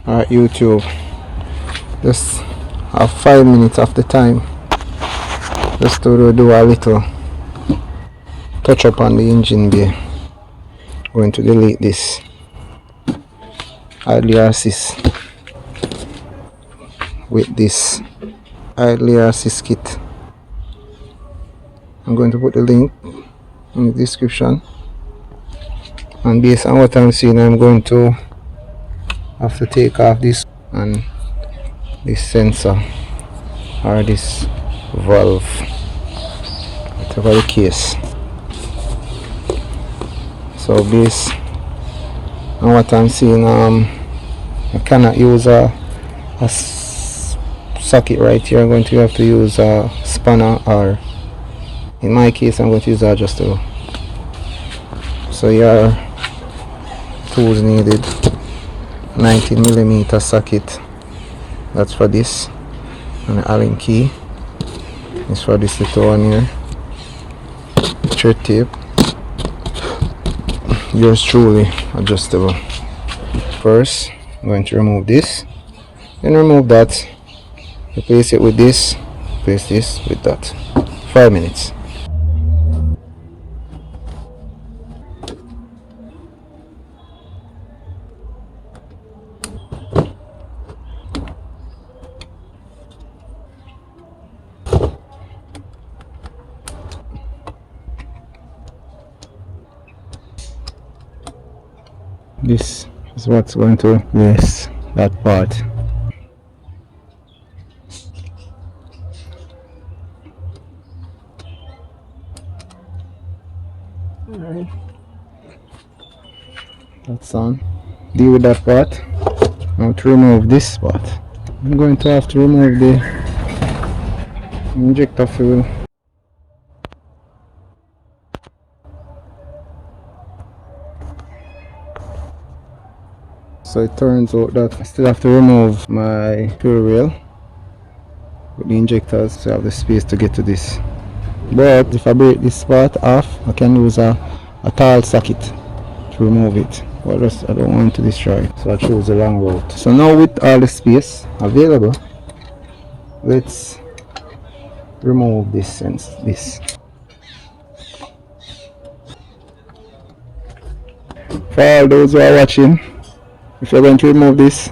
or YouTube. Just have 5 minutes of the time just to do a little touch up on the engine bay. Going to delete this idler assist with this idler assist kit. I'm going to put the link in the description, and based on what I'm seeing, I'm going to have to take off this and this sensor or this valve, whatever the case. So based on what I'm seeing, I cannot use a socket right here. I'm going to have to use a spanner, or in my case I'm going to use an adjuster. So your tools needed: 19mm socket, that's for this, and the Allen key is for this little one here, thread tape, yours truly adjustable. First I'm going to remove this, then remove that, replace it with this, replace this with that. 5 minutes. This is what's going to replace that part. Alright, that's on. Deal with that part. Now to remove this part, I'm going to have to remove the injector fuel. So it turns out that I still have to remove my fuel rail with the injectors to have the space to get to this. But if I break this part off, I can use a tall socket to remove it. But I don't want to destroy it, so I choose the long route. So now with all the space available, let's remove this and this. For all those who are watching, if you're going to remove this,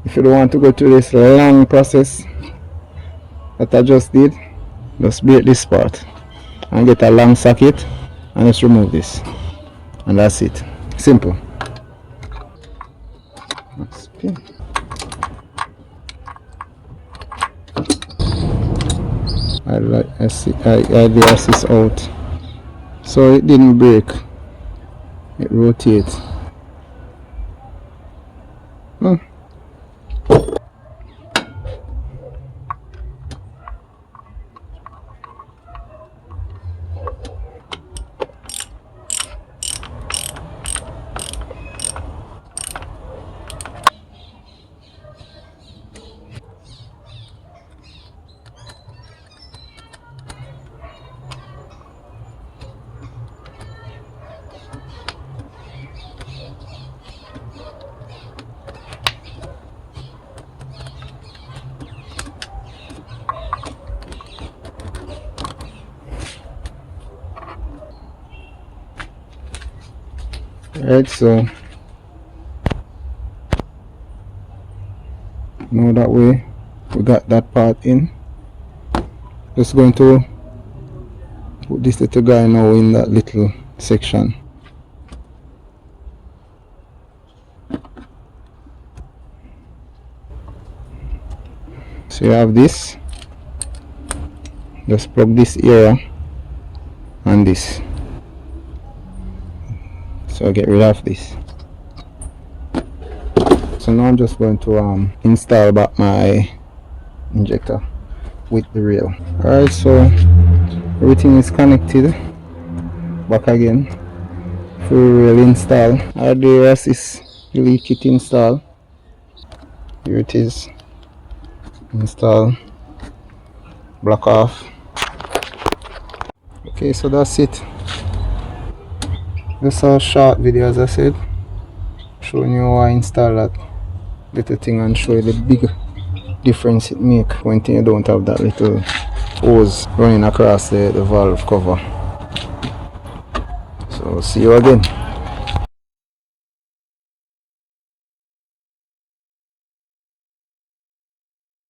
if you don't want to go through this long process that I just did, just break this part and get a long socket and just remove this, and that's it. Simple. Okay. I the assist out, so it didn't break, it rotates. Right, so now that way we got that part in, just going to put this little guy now in that little section. So you have this, just plug this area and this, so I get rid of this. So now I'm just going to install back my injector with the rail. Alright, so everything is connected back again. Full rail install. The rest is really kit install. Here it is. Install, block off. Okay, so that's it. Just a short video, as I said, showing you how I install that little thing and show you the big difference it make when you don't have that little hose running across the valve cover. So see you again.